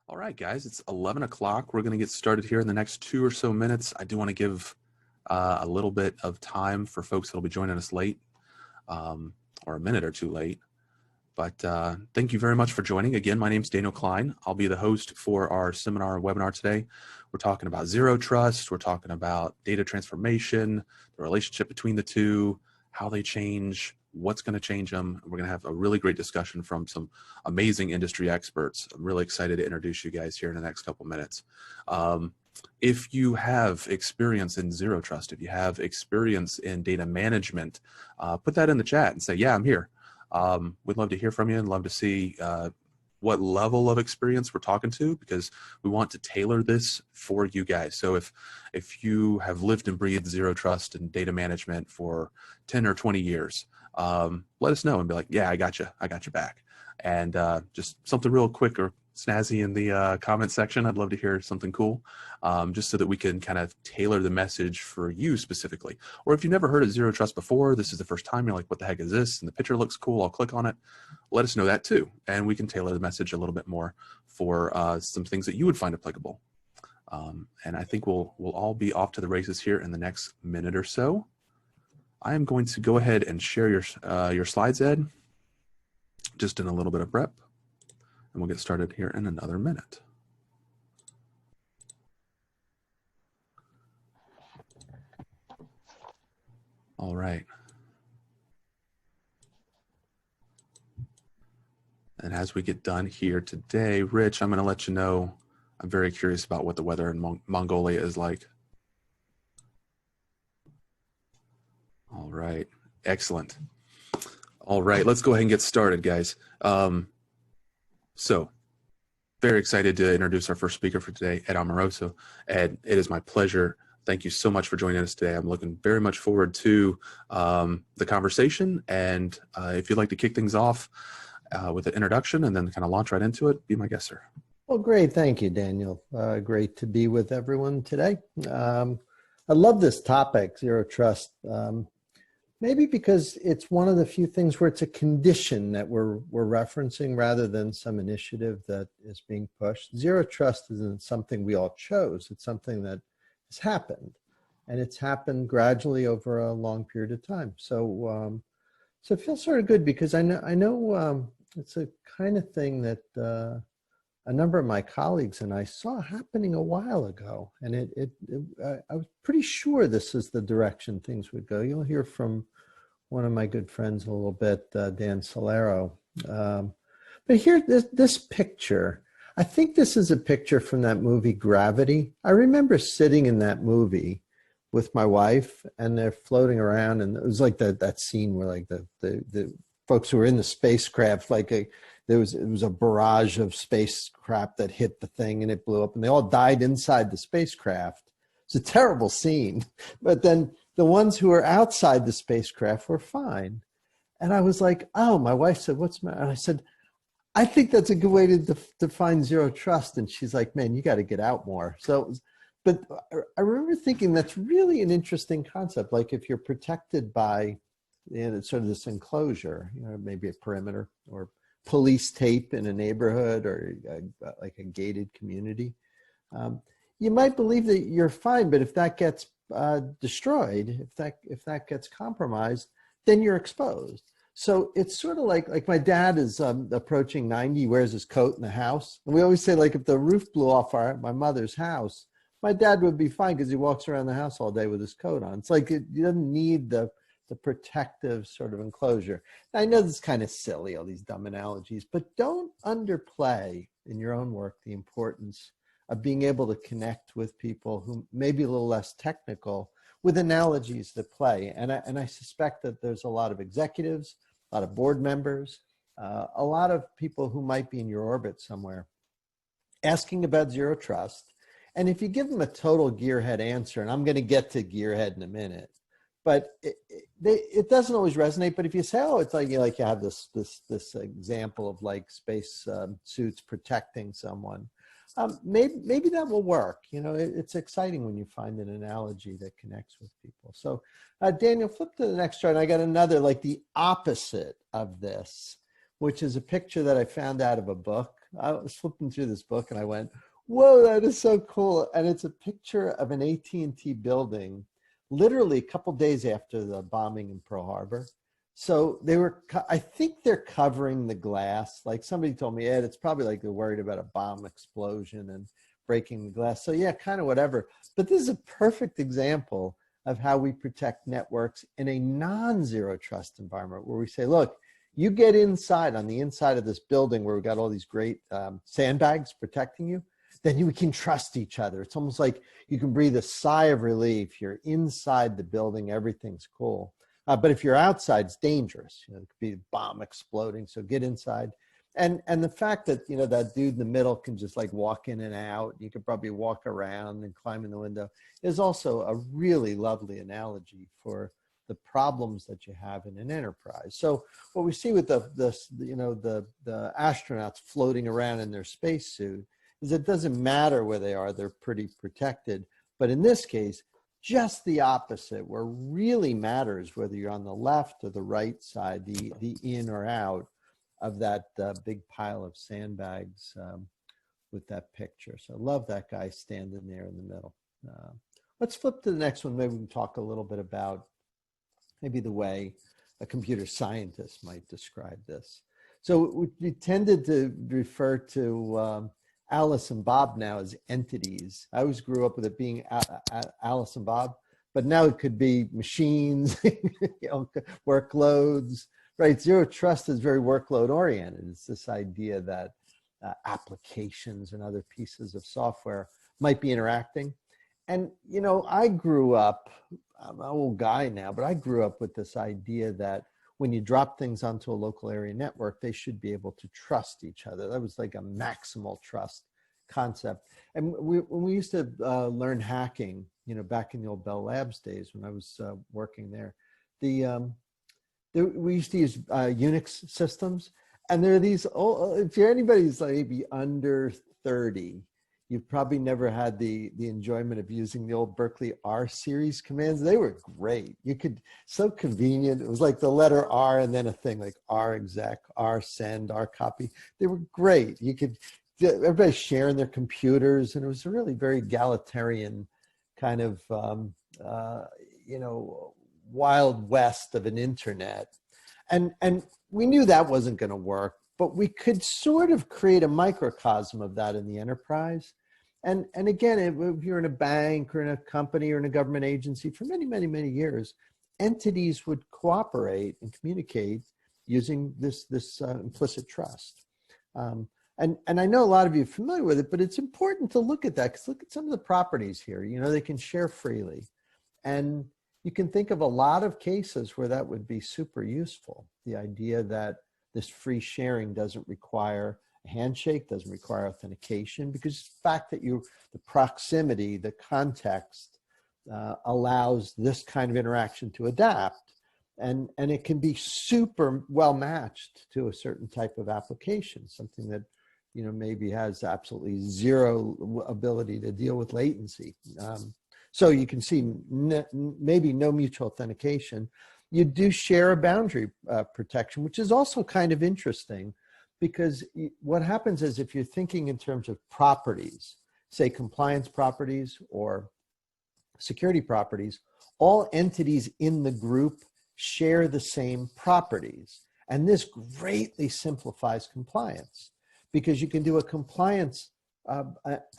All right, guys, it's 11 o'clock. We're going to get started here in the next 2 or so minutes. I do want to give a little bit of time for folks that will be joining us late, or a minute or two late. But thank you very much for joining. Again, my name is Daniel Klein. I'll be the host for our seminar and webinar today. We're talking about zero trust. We're talking about data transformation, the relationship between the two, how they change, what's going to change them. We're going to have a really great discussion from some amazing industry experts. I'm really excited to introduce you guys here in the next couple minutes. If you have experience in zero trust, if you have experience in data management, put that in the chat and say, yeah, I'm here. We'd love to hear from you and love to see what level of experience we're talking to, because we want to tailor this for you guys. So if you have lived and breathed zero trust and data management for 10 or 20 years, let us know and be like, yeah, I got you back. And just something real quick or snazzy in the comment section. I'd love to hear something cool, just so that we can kind of tailor the message for you specifically. Or if you've never heard of zero trust before, this is the first time, you're like, what the heck is this? And the picture looks cool, I'll click on it. Let us know that too. And we can tailor the message a little bit more for some things that you would find applicable. And I think we'll all be off to the races here in the next minute or so. I am going to go ahead and share your slides, Ed, just in a little bit of prep. And we'll get started here in another minute. All right. And as we get done here today, Rich, I'm going to let you know, I'm very curious about what the weather in Mongolia is like. All right. Excellent. All right. Let's go ahead and get started, guys. So very excited to introduce our first speaker for today, Ed Amoroso. Ed, it is my pleasure. Thank you so much for joining us today. I'm looking very much forward to the conversation. And if you'd like to kick things off with an introduction and then kind of launch right into it, be my guest, sir. Well, great. Thank you, Daniel. Great to be with everyone today. I love this topic, zero trust. Maybe because it's one of the few things where it's a condition that we're referencing rather than some initiative that is being pushed. Zero trust isn't something we all chose. It's something that has happened, and it's happened gradually over a long period of time. So, so it feels sort of good because I know it's a kind of thing that a number of my colleagues and I saw happening a while ago, and I was pretty sure this is the direction things would go. You'll hear from one of my good friends a little bit, Dan Solero. But here, this picture, I think this is a picture from that movie Gravity. I remember sitting in that movie with my wife, and they're floating around, and it was like that scene where like the folks who were in the spacecraft, like it was a barrage of spacecraft that hit the thing and it blew up, and they all died inside the spacecraft. It's a terrible scene, but then the ones who were outside the spacecraft were fine. And I was like, oh, my wife said, what's my, and I said, I think that's a good way to define zero trust. And she's like, man, you got to get out more. So, but I remember thinking that's really an interesting concept. Like if you're protected by, you know, sort of this enclosure, you know, maybe a perimeter or police tape in a neighborhood or like a gated community, you might believe that you're fine, but if that gets destroyed, if that gets compromised, then you're exposed. So it's sort of like my dad is approaching 90, he wears his coat in the house. And we always say, like, if the roof blew off my mother's house, my dad would be fine because he walks around the house all day with his coat on. It's like he doesn't need the protective sort of enclosure. Now, I know this is kind of silly, all these dumb analogies, but don't underplay in your own work the importance of being able to connect with people who may be a little less technical with analogies that play. And I suspect that there's a lot of executives, a lot of board members, a lot of people who might be in your orbit somewhere asking about zero trust. And if you give them a total gearhead answer, and I'm going to get to gearhead in a minute, but it doesn't always resonate. But if you say, oh, it's like, you have this example of like space suits protecting someone, maybe that will work. You know, it's exciting when you find an analogy that connects with people. So Daniel, flip to the next chart. I got another, like the opposite of this, which is a picture that I found out of a book. I was flipping through this book and I went, whoa, that is so cool. And it's a picture of an AT&T building, literally a couple days after the bombing in Pearl Harbor. So they were, I think they're covering the glass. Like somebody told me, Ed, it's probably like they're worried about a bomb explosion and breaking the glass. So yeah, kind of whatever. But this is a perfect example of how we protect networks in a non-zero trust environment where we say, look, you get inside on the inside of this building where we've got all these great sandbags protecting you, then we can trust each other. It's almost like you can breathe a sigh of relief. You're inside the building, everything's cool. But if you're outside, it's dangerous. You know, it could be a bomb exploding, so get inside. And the fact that, you know, that dude in the middle can just like walk in and out, you could probably walk around and climb in the window, is also a really lovely analogy for the problems that you have in an enterprise. So what we see with the astronauts floating around in their spacesuit is it doesn't matter where they are, they're pretty protected. But in this case, just the opposite, where really matters whether you're on the left or the right side, the in or out of that big pile of sandbags with that picture. So I love that guy standing there in the middle. Let's flip to the next one. Maybe we can talk a little bit about maybe the way a computer scientist might describe this. So we tended to refer to Alice and Bob now as entities. I always grew up with it being Alice and Bob, but now it could be machines, workloads, right? Zero trust is very workload oriented. It's this idea that applications and other pieces of software might be interacting. And, you know, I grew up, I'm an old guy now, but I grew up with this idea that when you drop things onto a local area network, they should be able to trust each other. That was like a maximal trust concept. And when we used to learn hacking, you know, back in the old Bell Labs days when I was working there, we used to use Unix systems. And there are these, if you're anybody's like maybe under 30, you've probably never had the enjoyment of using the old Berkeley R series commands. They were great. You could, so convenient. It was like the letter R and then a thing like R exec, R send, R copy. They were great. You could, everybody sharing their computers, and it was a really very egalitarian kind of, you know, wild west of an internet. And we knew that wasn't going to work, but we could sort of create a microcosm of that in the enterprise. And again, if you're in a bank or in a company or in a government agency for many, many, many years, entities would cooperate and communicate using this implicit trust. And I know a lot of you are familiar with it, but it's important to look at that because look at some of the properties here. You know, they can share freely. And you can think of a lot of cases where that would be super useful. The idea that this free sharing doesn't require a handshake, doesn't require authentication, because the fact that the proximity, the context allows this kind of interaction to adapt. And it can be super well matched to a certain type of application, something that, you know, maybe has absolutely zero ability to deal with latency. So you can see maybe no mutual authentication. You do share a boundary protection, which is also kind of interesting because what happens is if you're thinking in terms of properties, say compliance properties or security properties, all entities in the group share the same properties. And this greatly simplifies compliance because you can do a compliance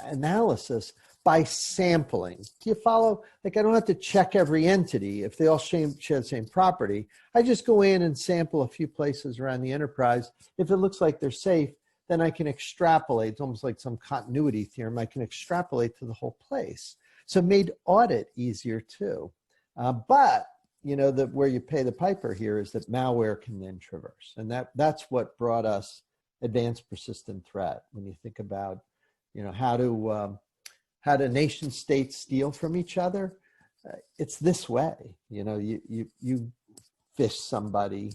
analysis by sampling. Do you follow? Like I don't have to check every entity if they all share the same property. I just go in and sample a few places around the enterprise. If it looks like they're safe, then I can extrapolate. It's almost like some continuity theorem. I can extrapolate to the whole place. So it made audit easier too. But you know, where you pay the piper here is that malware can then traverse. And that's what brought us advanced persistent threat. When you think about, you know, how do nation states steal from each other? It's this way. You know, you phish somebody,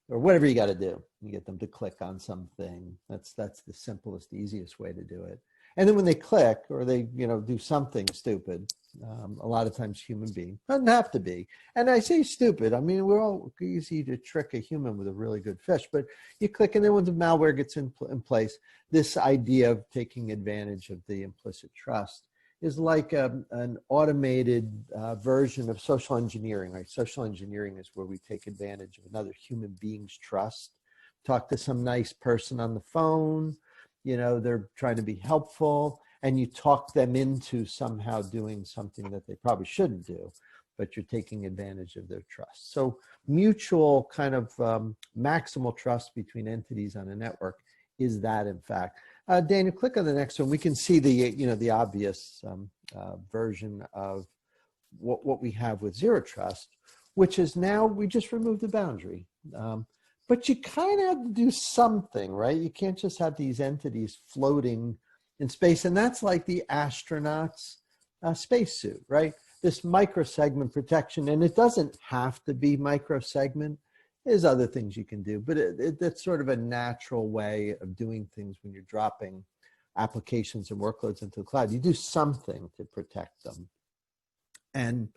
or whatever you got to do. You get them to click on something. That's the simplest, easiest way to do it. And then when they click or they, do something stupid, a lot of times human being, doesn't have to be. And I say stupid, I mean, we're all easy to trick a human with a really good fish, but you click and then when the malware gets in place, this idea of taking advantage of the implicit trust is like an automated version of social engineering, right? Social engineering is where we take advantage of another human being's trust. Talk to some nice person on the phone, they're trying to be helpful, and you talk them into somehow doing something that they probably shouldn't do, but you're taking advantage of their trust. So mutual kind of maximal trust between entities on a network is that, in fact. Daniel, click on the next one. We can see the obvious version of what we have with zero trust, which is now we just removed the boundary. But you kind of have to do something, right? You can't just have these entities floating in space. And that's like the astronaut's spacesuit, right? This microsegment protection, and it doesn't have to be microsegment. There's other things you can do, but it's sort of a natural way of doing things when you're dropping applications and workloads into the cloud. You do something to protect them. And,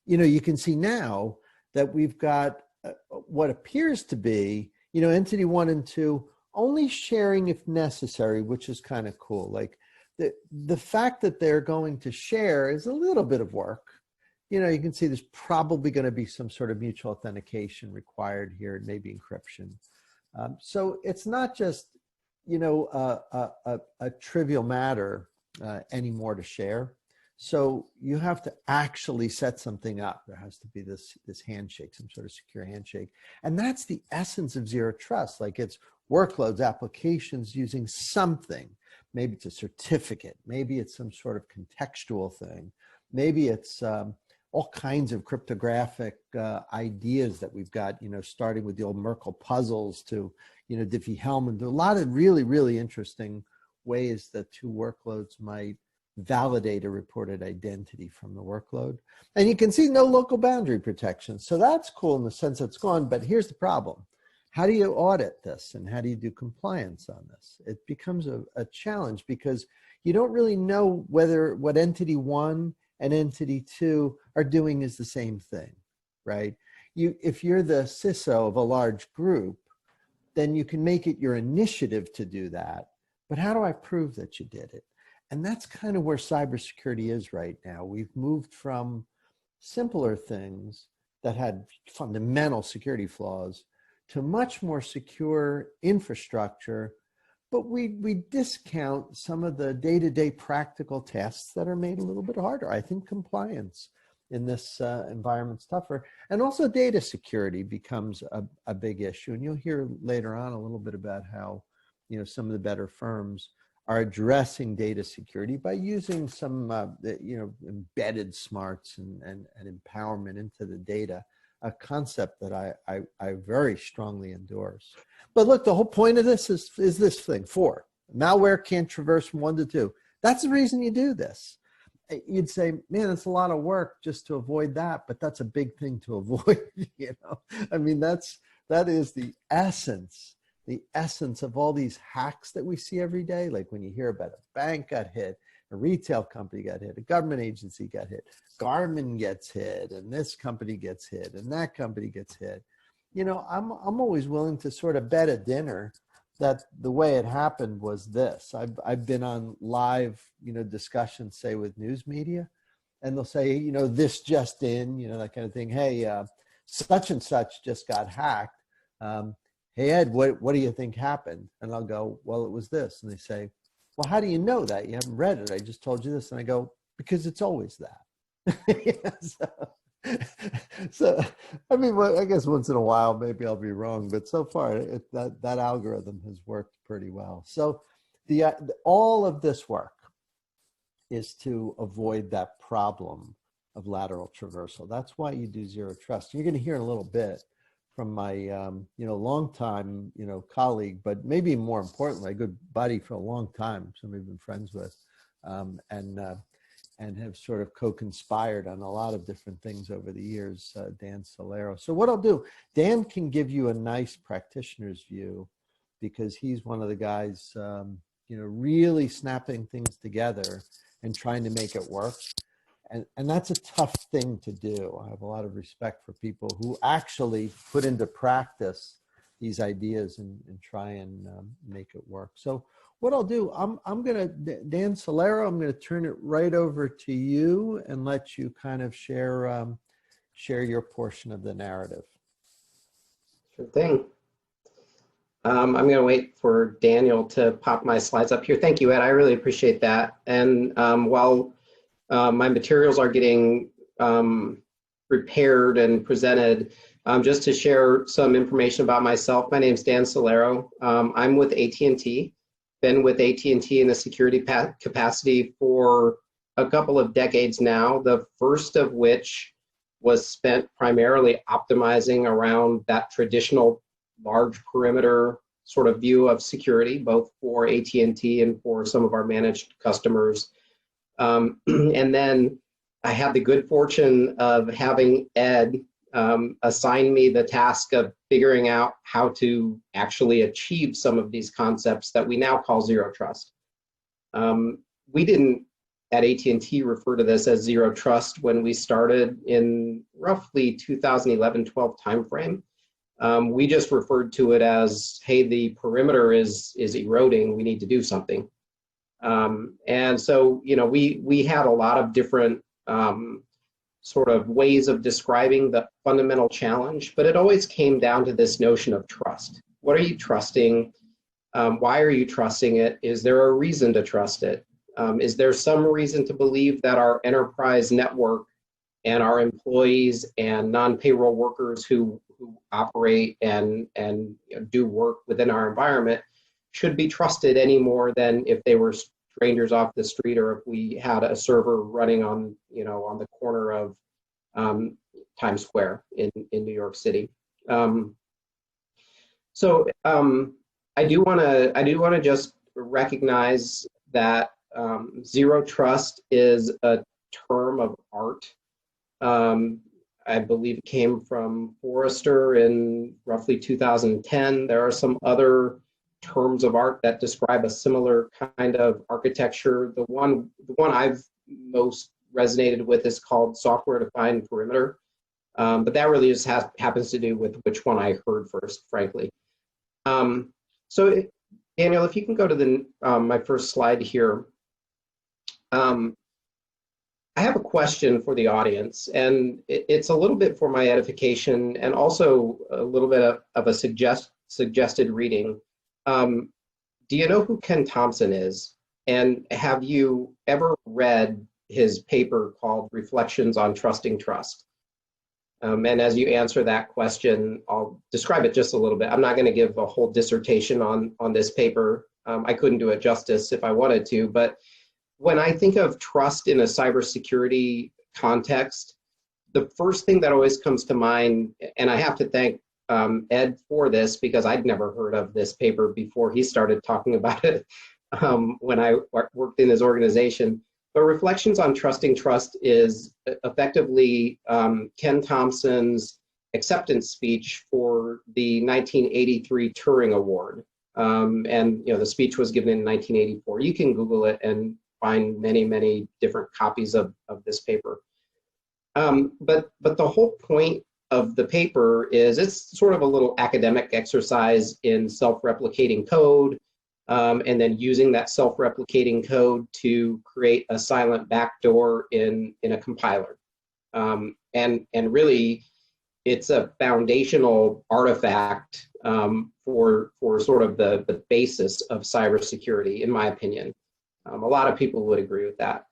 you can see now that we've got what appears to be, entity 1 and 2 only sharing if necessary, which is kind of cool. Like the fact that they're going to share is a little bit of work. You can see there's probably going to be some sort of mutual authentication required here, and maybe encryption. So it's not just, a trivial matter anymore to share. So you have to actually set something up. There has to be this handshake, some sort of secure handshake. And that's the essence of zero trust. Like it's workloads, applications using something. Maybe it's a certificate. Maybe it's some sort of contextual thing. Maybe it's all kinds of cryptographic ideas that we've got, starting with the old Merkle puzzles to, Diffie-Hellman. There are a lot of really, really interesting ways that two workloads might validate a reported identity from the workload. And you can see no local boundary protection. So that's cool in the sense it's gone, but here's the problem. How do you audit this and how do you do compliance on this? It becomes a challenge because you don't really know whether what entity 1 and entity 2 are doing is the same thing, right? If you're the CISO of a large group, then you can make it your initiative to do that. But how do I prove that you did it? And that's kind of where cybersecurity is right now. We've moved from simpler things that had fundamental security flaws to much more secure infrastructure, but we discount some of the day-to-day practical tasks that are made a little bit harder. I think compliance in this environment's tougher. And also data security becomes a big issue. And you'll hear later on a little bit about how, some of the better firms are addressing data security by using some, embedded smarts and empowerment into the data, a concept that I very strongly endorse. But look, the whole point of this is this thing, 4. Malware can't traverse from 1 to 2. That's the reason you do this. You'd say, man, it's a lot of work just to avoid that, but that's a big thing to avoid, I mean, that is the essence of all these hacks that we see every day. Like when you hear about a bank got hit, a retail company got hit, a government agency got hit, Garmin gets hit, and this company gets hit, and that company gets hit. I'm always willing to sort of bet at dinner that the way it happened was this. I've been on live, discussions, say with news media, and they'll say, this just in, that kind of thing. Hey, such and such just got hacked. Hey, Ed, what do you think happened? And I'll go, well, it was this. And they say, well, how do you know that? You haven't read it. I just told you this. And I go, because it's always that. So, I mean, I guess once in a while, maybe I'll be wrong, but so far that algorithm has worked pretty well. So all of this work is to avoid that problem of lateral traversal. That's why you do zero trust. You're going to hear in a little bit from my, longtime, colleague, but maybe more importantly, a good buddy for a long time, somebody I've been friends with. and have sort of co-conspired on a lot of different things over the years, Dan Solero. So what I'll do, Dan can give you a nice practitioner's view because he's one of the guys, really snapping things together and trying to make it work. And that's a tough thing to do. I have a lot of respect for people who actually put into practice these ideas and try and make it work. So what I'll do, I'm going to, Dan Solero, I'm going to turn it right over to you and let you kind of share your portion of the narrative. Sure thing. I'm going to wait for Daniel to pop my slides up here. Thank you, Ed. I really appreciate that. And while my materials are getting prepared and presented, just to share some information about myself. My name is Dan Solero. I'm with AT&T. Been with AT&T in the security capacity for a couple of decades now, the first of which was spent primarily optimizing around that traditional large perimeter sort of view of security, both for AT&T and for some of our managed customers. And then I had the good fortune of having Ed assign me the task of figuring out how to actually achieve some of these concepts that we now call zero trust. We didn't at AT&T refer to this as zero trust when we started in roughly 2011-12 timeframe. We just referred to it as, hey, the perimeter is eroding, we need to do something. And so, we had a lot of different sort of ways of describing the fundamental challenge, but it always came down to this notion of trust. What are you trusting? Why are you trusting it? Is there a reason to trust it? Is there some reason to believe that our enterprise network and our employees and non-payroll workers who operate and do work within our environment should be trusted any more than if they were strangers off the street, or if we had a server running on the corner of Times Square in New York City. So I do want to just recognize that zero trust is a term of art. I believe it came from Forrester in roughly 2010. There are some other terms of art that describe a similar kind of architecture. The one I've most resonated with is called software-defined perimeter, but that really just happens to do with which one I heard first, frankly. So Daniel, if you can go to my first slide here. I have a question for the audience, and it's a little bit for my edification and also a little bit of a suggested reading. Do you know who Ken Thompson is? And have you ever read his paper called Reflections on Trusting Trust? And as you answer that question, I'll describe it just a little bit. I'm not going to give a whole dissertation on this paper. I couldn't do it justice if I wanted to, but when I think of trust in a cybersecurity context, the first thing that always comes to mind, and I have to thank Ed for this because I'd never heard of this paper before he started talking about it when I worked in his organization. But Reflections on Trusting Trust is effectively Ken Thompson's acceptance speech for the 1983 Turing Award. And the speech was given in 1984. You can Google it and find many, many different copies of this paper. But the whole point of the paper is it's sort of a little academic exercise in self-replicating code, and then using that self-replicating code to create a silent backdoor in a compiler. And really, it's a foundational artifact for sort of the basis of cybersecurity, in my opinion. A lot of people would agree with that.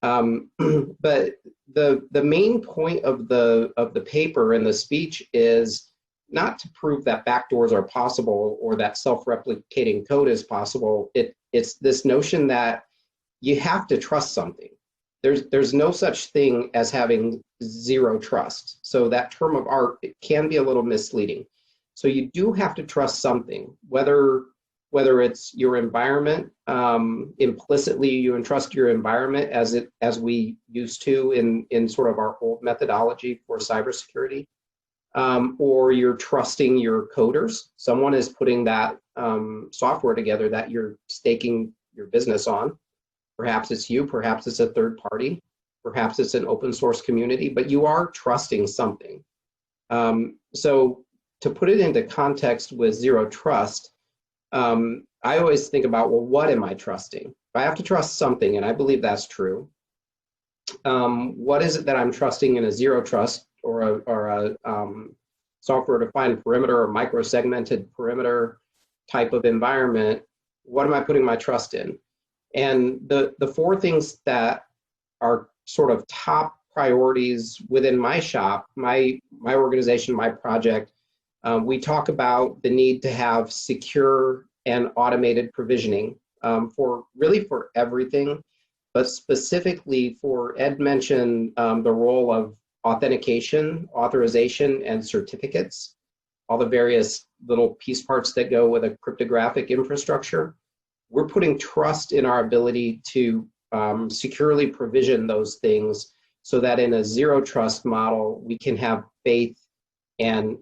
But the main point of the paper and the speech is not to prove that backdoors are possible or that self-replicating code is possible. It's this notion that you have to trust something. There's no such thing as having zero trust. So that term of art, it can be a little misleading. So you do have to trust something, whether whether it's your environment, implicitly you entrust your environment as we used to in sort of our old methodology for cybersecurity, or you're trusting your coders. Someone is putting that software together that you're staking your business on. Perhaps it's you, perhaps it's a third party, perhaps it's an open source community, but you are trusting something. So to put it into context with zero trust, I always think about, well, what am I trusting? If I have to trust something, and I believe that's true, what is it that I'm trusting in a zero trust or a software-defined perimeter or micro-segmented perimeter type of environment? What am I putting my trust in? And the four things that are sort of top priorities within my shop, my organization, my project, we talk about the need to have secure and automated provisioning for everything, but specifically for Ed mentioned the role of authentication, authorization, and certificates, all the various little piece parts that go with a cryptographic infrastructure. We're putting trust in our ability to securely provision those things so that in a zero trust model, we can have faith and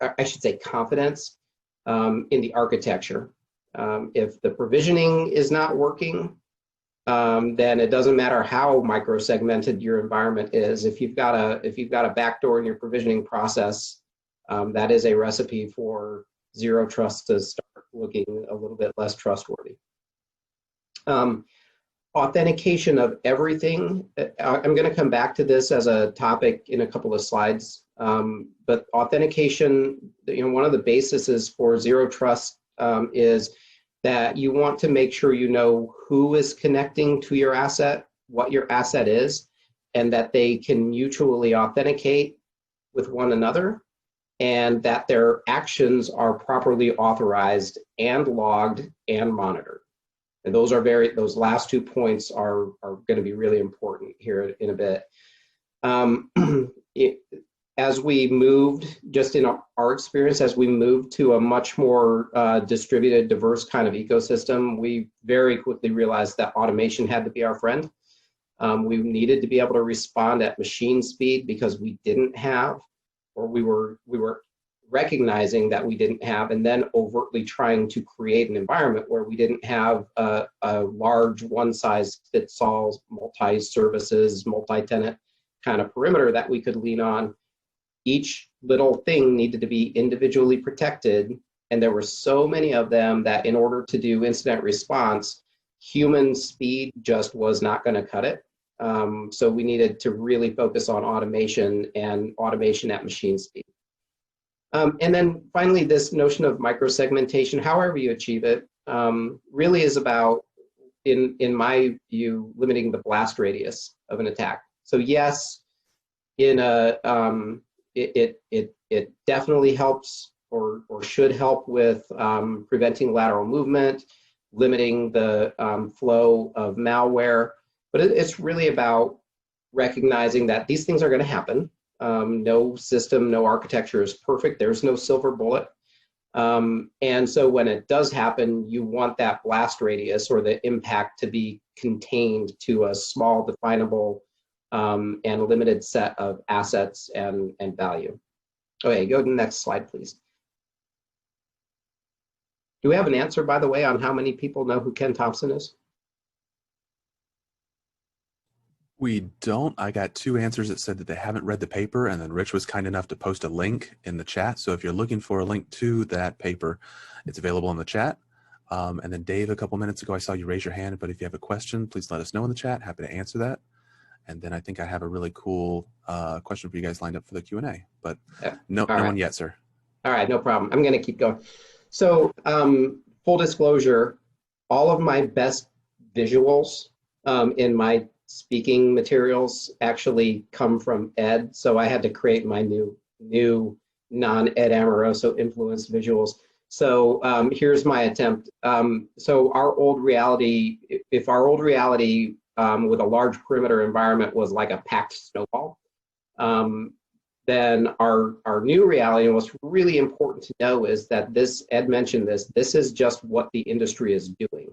I should say confidence in the architecture. If the provisioning is not working, then it doesn't matter how micro-segmented your environment is. If you've got a backdoor in your provisioning process, that is a recipe for zero trust to start looking a little bit less trustworthy. Authentication of everything. I'm going to come back to this as a topic in a couple of slides. But authentication, one of the bases for zero trust is that you want to make sure you know who is connecting to your asset, what your asset is, and that they can mutually authenticate with one another, and that their actions are properly authorized and logged and monitored. And those last 2 points are going to be really important here in a bit. As we moved, just in our experience, as we moved to a much more distributed, diverse kind of ecosystem, we very quickly realized that automation had to be our friend. We needed to be able to respond at machine speed because we didn't have, or we were recognizing that we didn't have, and then overtly trying to create an environment where we didn't have a large one-size-fits-all, multi-services, multi-tenant kind of perimeter that we could lean on. Each little thing needed to be individually protected, and there were so many of them that in order to do incident response, human speed just was not going to cut it. So we needed to really focus on automation and automation at machine speed. And then finally, this notion of microsegmentation, however you achieve it, really is about, in my view, limiting the blast radius of an attack. So yes, in a it definitely helps or should help with preventing lateral movement, limiting the flow of malware, but it's really about recognizing that these things are going to happen. No system, no architecture is perfect. There's no silver bullet. And so when it does happen, you want that blast radius or the impact to be contained to a small, definable, and limited set of assets and value. Okay, go to the next slide, please. Do we have an answer, by the way, on how many people know who Ken Thompson is? We don't. I got 2 answers that said that they haven't read the paper, and then Rich was kind enough to post a link in the chat. So if you're looking for a link to that paper, it's available in the chat. And then Dave, a couple minutes ago, I saw you raise your hand, but if you have a question, please let us know in the chat. Happy to answer that. And then I think I have a really cool question for you guys lined up for the Q&A, but no one yet, sir. All right, no problem. I'm going to keep going. So full disclosure, all of my best visuals in my speaking materials actually come from Ed. So I had to create my new non-Ed Amoroso influenced visuals. So here's my attempt. So our old reality, if our old reality with a large perimeter environment was like a packed snowball, then our new reality, and what's really important to know is that this, Ed mentioned this is just what the industry is doing.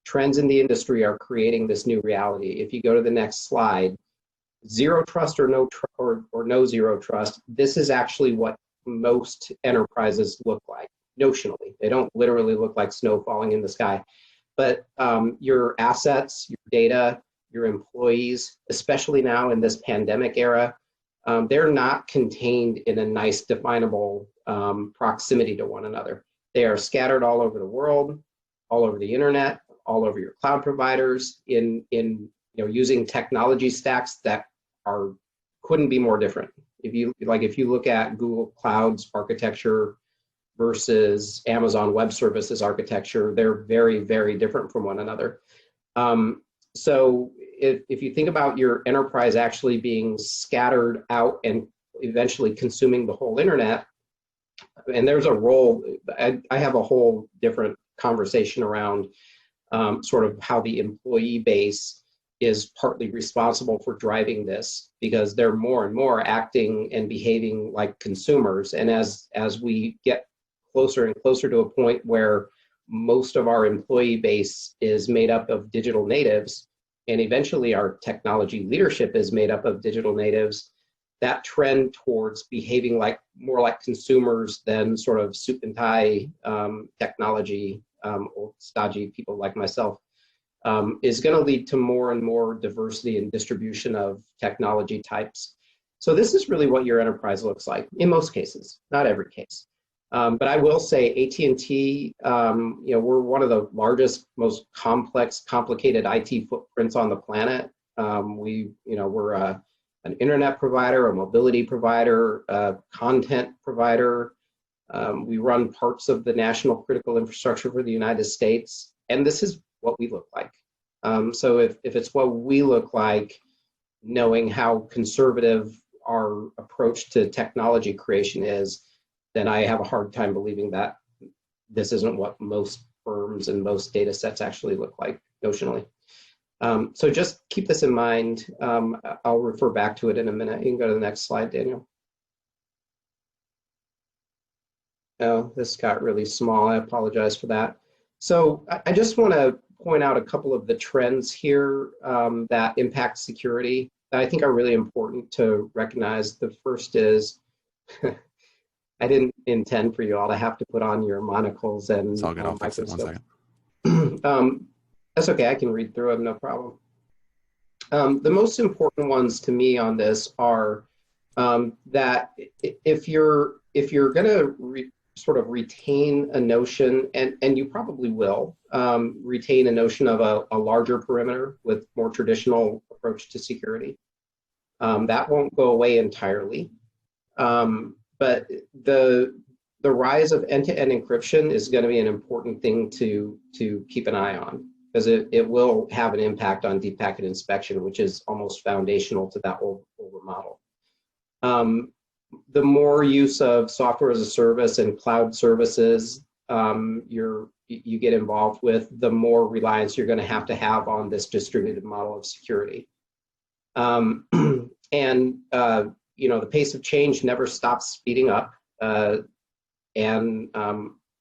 Trends in the industry are creating this new reality. If you go to the next slide, zero trust or no zero trust, this is actually what most enterprises look like notionally. They don't literally look like snow falling in the sky, but your assets, your data, your employees, especially now in this pandemic era, they're not contained in a nice definable proximity to one another. They are scattered all over the world, all over the internet, all over your cloud providers, in using technology stacks that couldn't be more different. If you look at Google Cloud's architecture versus Amazon Web Services architecture, they're very, very different from one another. So if you think about your enterprise actually being scattered out and eventually consuming the whole internet, and there's a role, I have a whole different conversation around sort of how the employee base is partly responsible for driving this, because they're more and more acting and behaving like consumers. And as we get closer and closer to a point where most of our employee base is made up of digital natives, and eventually our technology leadership is made up of digital natives, that trend towards behaving more like consumers than sort of suit and tie technology, old stodgy people like myself, is going to lead to more and more diversity and distribution of technology types. So this is really what your enterprise looks like in most cases, not every case. But I will say AT&T, we're one of the largest, most complicated IT footprints on the planet. We're an internet provider, a mobility provider, a content provider. We run parts of the national critical infrastructure for the United States, and this is what we look like. So if it's what we look like, knowing how conservative our approach to technology creation is, then I have a hard time believing that this isn't what most firms and most data sets actually look like notionally. So just keep this in mind. I'll refer back to it in a minute. You can go to the next slide, Daniel. Oh, this got really small. I apologize for that. So I just want to point out a couple of the trends here that impact security that I think are really important to recognize. The first is, I didn't intend for you all to have to put on your monocles and So I'll get off it 1 second. That's okay, I can read through them, no problem. The most important ones to me on this are that if you're going to sort of retain a notion, and you probably will retain a notion of a larger perimeter with more traditional approach to security, that won't go away entirely. But the rise of end-to-end encryption is going to be an important thing to keep an eye on, because it will have an impact on deep packet inspection, which is almost foundational to that older model. The more use of software as a service and cloud services you get involved with, the more reliance you're going to have on this distributed model of security. The pace of change never stops speeding up, and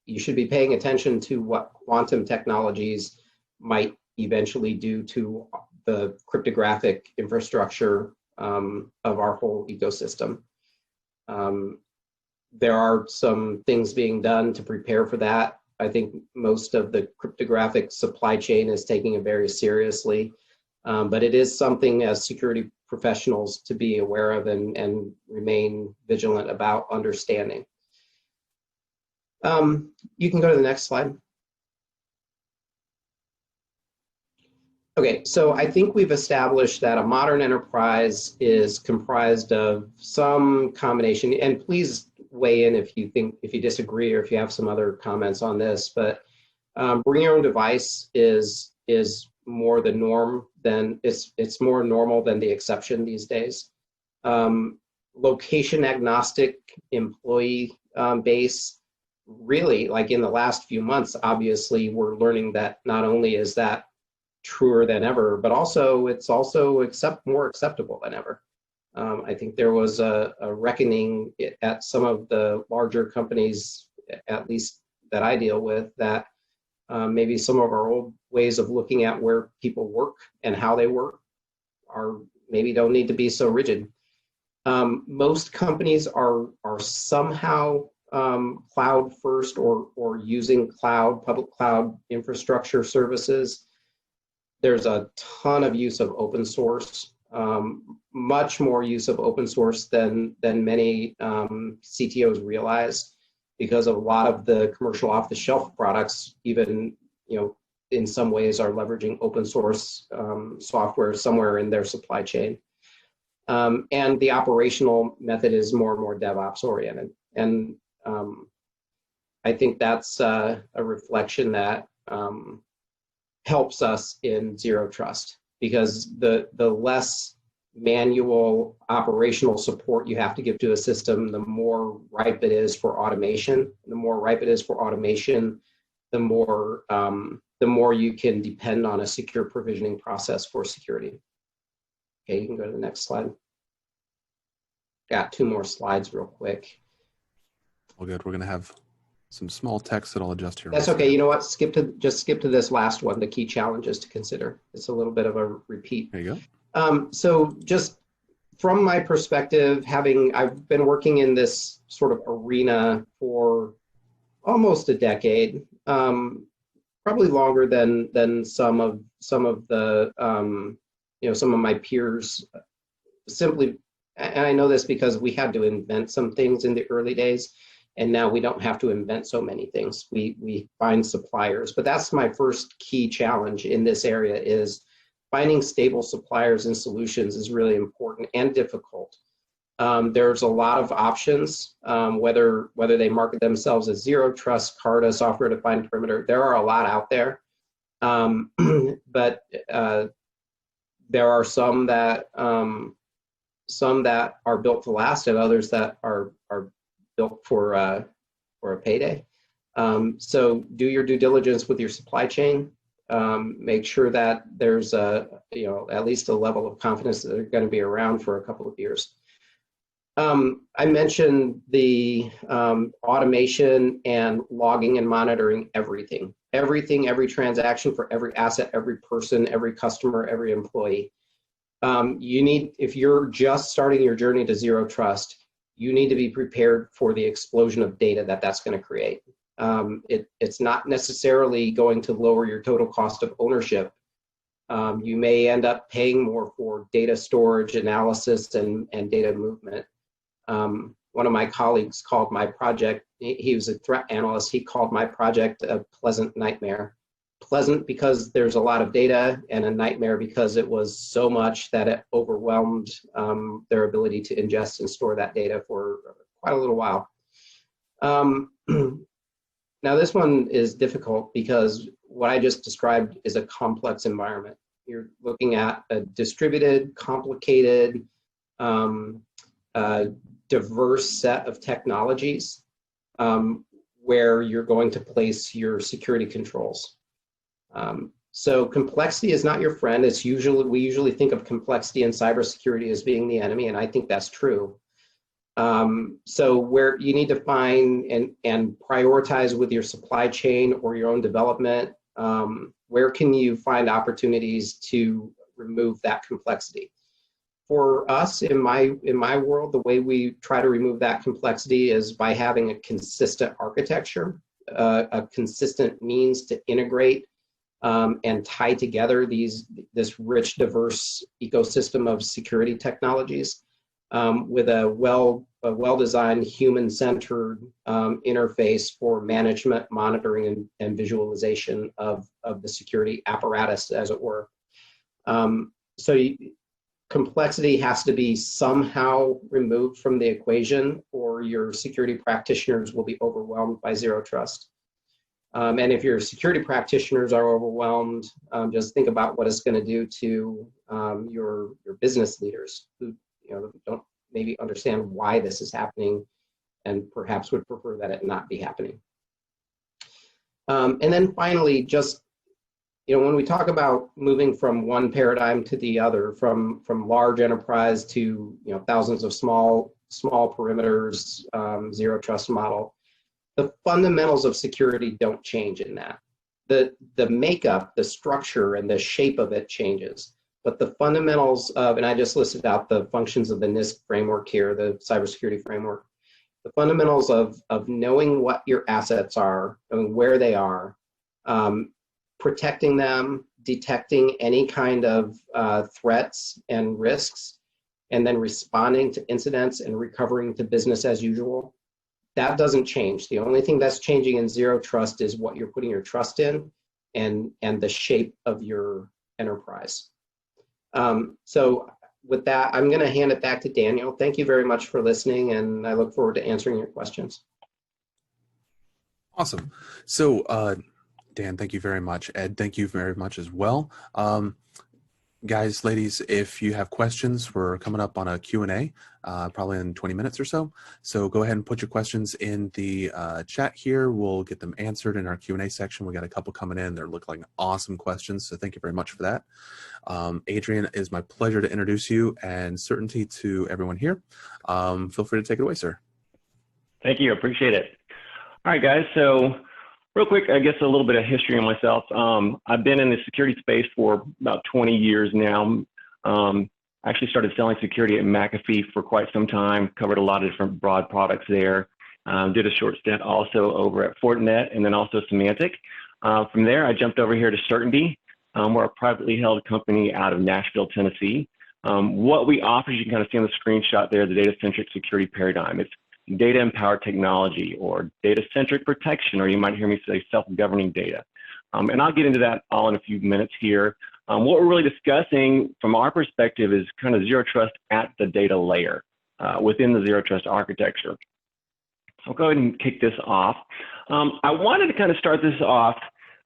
you should be paying attention to what quantum technologies might eventually do to the cryptographic infrastructure of our whole ecosystem. There are some things being done to prepare for that. I think most of the cryptographic supply chain is taking it very seriously, but it is something as security professionals to be aware of and remain vigilant about understanding. You can go to the next slide. Okay, so I think we've established that a modern enterprise is comprised of some combination, and please weigh in if you disagree or if you have some other comments on this, but bring your own device is more the norm than it's more normal than the exception these days. Location agnostic employee base, really, like in the last few months, obviously we're learning that not only is that truer than ever, but also it's also more acceptable than ever. I think there was a reckoning at some of the larger companies, at least that I deal with, that maybe some of our old ways of looking at where people work and how they work are maybe don't need to be so rigid. Most companies are somehow cloud first or using public cloud infrastructure services. There's a ton of use of open source, much more use of open source than many CTOs realize, because a lot of the commercial off-the-shelf products, even in some ways, are leveraging open source software somewhere in their supply chain. And the operational method is more and more DevOps oriented. And I think that's a reflection that helps us in Zero Trust, because the less manual operational support you have to give to a system, the more ripe it is for automation. The more ripe it is for automation, the more you can depend on a secure provisioning process for security. Okay, you can go to the next slide. Got 2 more slides real quick. All good. We're going to have some small text that I'll adjust here. That's okay. You know what? Just skip to this last one, the key challenges to consider. It's a little bit of a repeat. There you go. So just from my perspective, I've been working in this sort of arena for almost a decade, probably longer than some of the some of my peers. Simply, and I know this because we had to invent some things in the early days, and now we don't have to invent so many things. We find suppliers, but that's my first key challenge in this area, is finding stable suppliers and solutions is really important and difficult. There's a lot of options, whether they market themselves as Zero Trust, Carta, Software Defined Perimeter. There are a lot out there, but there are some that are built to last, and others that are built for a payday. So do your due diligence with your supply chain. Make sure that there's at least a level of confidence that they're going to be around for a couple of years. I mentioned the automation and logging and monitoring everything, every transaction for every asset, every person, every customer, every employee. If you're just starting your journey to Zero Trust, you need to be prepared for the explosion of data that's going to create. It's not necessarily going to lower your total cost of ownership. You may end up paying more for data storage, analysis, and data movement. One of my colleagues called my project, he was a threat analyst, he called my project a pleasant nightmare. Pleasant because there's a lot of data, and a nightmare because it was so much that it overwhelmed their ability to ingest and store that data for quite a little while. Now this one is difficult because what I just described is a complex environment. You're looking at a distributed, complicated, diverse set of technologies where you're going to place your security controls. So complexity is not your friend. We usually think of complexity in cybersecurity as being the enemy, and I think that's true. So where you need to find and prioritize with your supply chain or your own development, where can you find opportunities to remove that complexity? For us, in my world, the way we try to remove that complexity is by having a consistent architecture, a consistent means to integrate and tie together this rich, diverse ecosystem of security technologies with a well-designed, human-centered interface for management, monitoring, and visualization of the security apparatus, as it were. Complexity has to be somehow removed from the equation, or your security practitioners will be overwhelmed by Zero Trust. And if your security practitioners are overwhelmed, just think about what it's going to do to your business leaders who don't maybe understand why this is happening and perhaps would prefer that it not be happening. And then finally, just when we talk about moving from one paradigm to the other, from large enterprise to thousands of small perimeters, zero trust model, the fundamentals of security don't change in that. The makeup, the structure, and the shape of it changes. But the fundamentals of, and I just listed out the functions of the NIST framework here, the cybersecurity framework, the fundamentals of knowing what your assets are and where they are, protecting them, detecting any kind of threats and risks, and then responding to incidents and recovering to business as usual. That doesn't change. The only thing that's changing in zero trust is what you're putting your trust in and the shape of your enterprise. So with that, I'm going to hand it back to Daniel. Thank you very much for listening, and I look forward to answering your questions. Awesome. So, Dan, thank you very much. Ed, thank you very much as well. Guys, ladies, if you have questions, we're coming up on a Q&A, probably in 20 minutes or so. So go ahead and put your questions in the chat here. We'll get them answered in our Q&A section. We got a couple coming in. They look like awesome questions, so thank you very much for that. Adrian, it is my pleasure to introduce you and Sertainty to everyone here. Feel free to take it away, sir. Thank you. Appreciate it. All right, guys. So real quick, I guess a little bit of history on myself. I've been in the security space for about 20 years now. I actually started selling security at McAfee for quite some time, covered a lot of different broad products there. Did a short stint also over at Fortinet and then also Symantec. From there, I jumped over here to Sertainty. We're a privately held company out of Nashville, Tennessee. What we offer, as you can kind of see on the screenshot there, the data-centric security paradigm. It's data-empowered technology or data-centric protection, or you might hear me say self-governing data. And I'll get into that all in a few minutes here. What we're really discussing from our perspective is kind of zero trust at the data layer within the zero trust architecture. So I'll go ahead and kick this off. I wanted to kind of start this off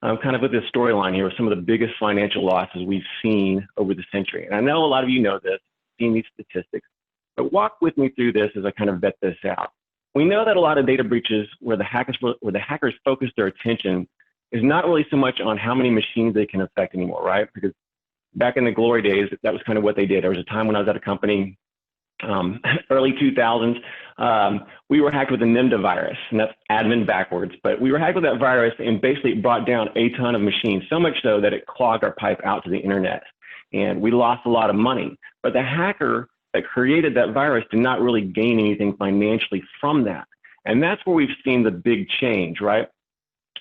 kind of with this storyline here with some of the biggest financial losses we've seen over the century. And I know a lot of you know this, seen these statistics. But walk with me through this as I kind of vet this out. We know that a lot of data breaches where the hackers focus their attention is not really so much on how many machines they can affect anymore, right? Because back in the glory days, that was kind of what they did. There was a time when I was at a company, early 2000s, we were hacked with a NIMDA virus, and that's admin backwards. But we were hacked with that virus, and basically it brought down a ton of machines, so much so that it clogged our pipe out to the internet. And we lost a lot of money. But the hacker that created that virus did not really gain anything financially from that. And that's where we've seen the big change, right?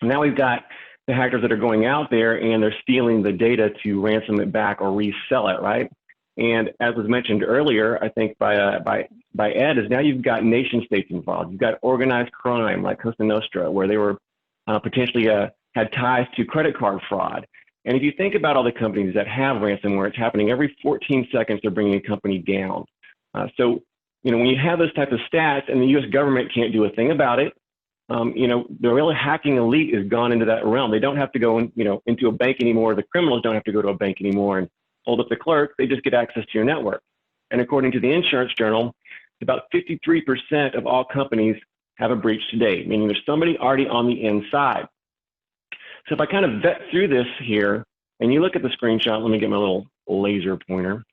Now we've got the hackers that are going out there and they're stealing the data to ransom it back or resell it, right? And as was mentioned earlier, I think by Ed, is now you've got nation states involved. You've got organized crime like Cosa Nostra, where they were potentially had ties to credit card fraud. And if you think about all the companies that have ransomware, it's happening every 14 seconds, they're bringing a company down. So, when you have those types of stats and the U.S. government can't do a thing about it, the real hacking elite has gone into that realm. They don't have to go into a bank anymore. The criminals don't have to go to a bank anymore and hold up the clerk. They just get access to your network. And according to the Insurance Journal, about 53% of all companies have a breach today, meaning there's somebody already on the inside. So if I kind of vet through this here, and you look at the screenshot, let me get my little laser pointer.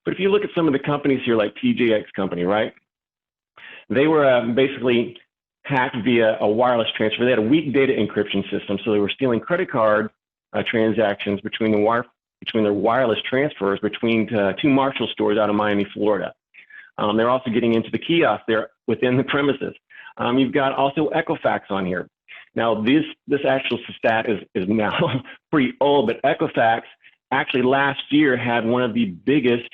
But if you look at some of the companies here, like TJX Company, right? They were basically hacked via a wireless transfer. They had a weak data encryption system, so they were stealing credit card transactions between their wireless transfers between two Marshall stores out of Miami, Florida. They're also getting into the kiosk there within the premises. You've got also Equifax on here. Now, this actual stat is now pretty old, but Equifax actually last year had one of the biggest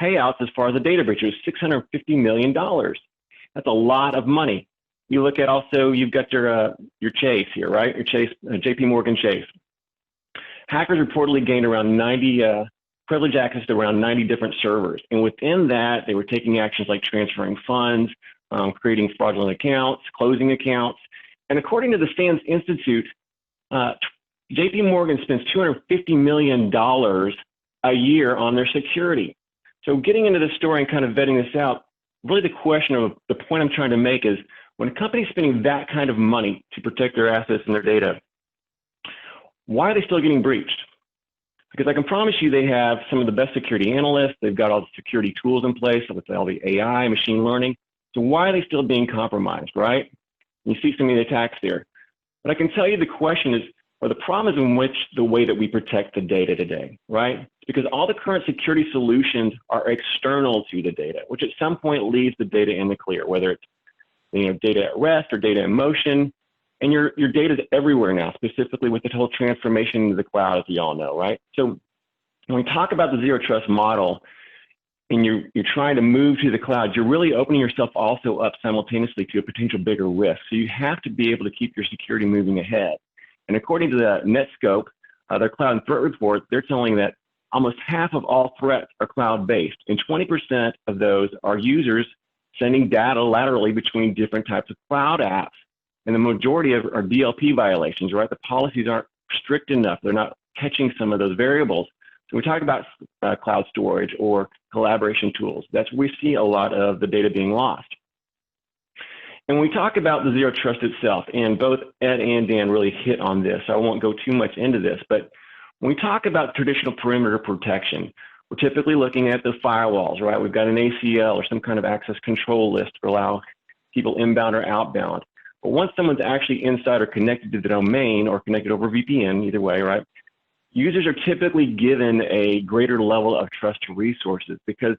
payouts as far as the data breach. It was $650 million. That's a lot of money. You look at also, you've got your Chase here, right? Your Chase, JP Morgan Chase. Hackers reportedly gained around 90, privileged access to around 90 different servers. And within that, they were taking actions like transferring funds, creating fraudulent accounts, closing accounts. And according to the SANS Institute, JP Morgan spends $250 million a year on their security. So getting into the story and kind of vetting this out, really the question of the point I'm trying to make is when a company's spending that kind of money to protect their assets and their data, why are they still getting breached? Because I can promise you they have some of the best security analysts. They've got all the security tools in place with all the AI, machine learning. So why are they still being compromised, right? You see some of the attacks there. But I can tell you the question is, or the problem is in which the way that we protect the data today, right? It's because all the current security solutions are external to the data, which at some point leaves the data in the clear, whether it's data at rest or data in motion. And your data is everywhere now, specifically with the whole transformation into the cloud, as you all know, right? So when we talk about the zero trust model and you're trying to move to the cloud, you're really opening yourself also up simultaneously to a potential bigger risk. So you have to be able to keep your security moving ahead. And according to the Netscope, their cloud threat report, they're telling that almost half of all threats are cloud-based, and 20% of those are users sending data laterally between different types of cloud apps. And the majority of are DLP violations, right? The policies aren't strict enough. They're not catching some of those variables. So we talk about cloud storage or collaboration tools. That's where we see a lot of the data being lost. And when we talk about the zero trust itself, and both Ed and Dan really hit on this, so I won't go too much into this, but when we talk about traditional perimeter protection, we're typically looking at the firewalls, right? We've got an ACL or some kind of access control list to allow people inbound or outbound. But once someone's actually inside or connected to the domain or connected over VPN, either way, right? Users are typically given a greater level of trust to resources because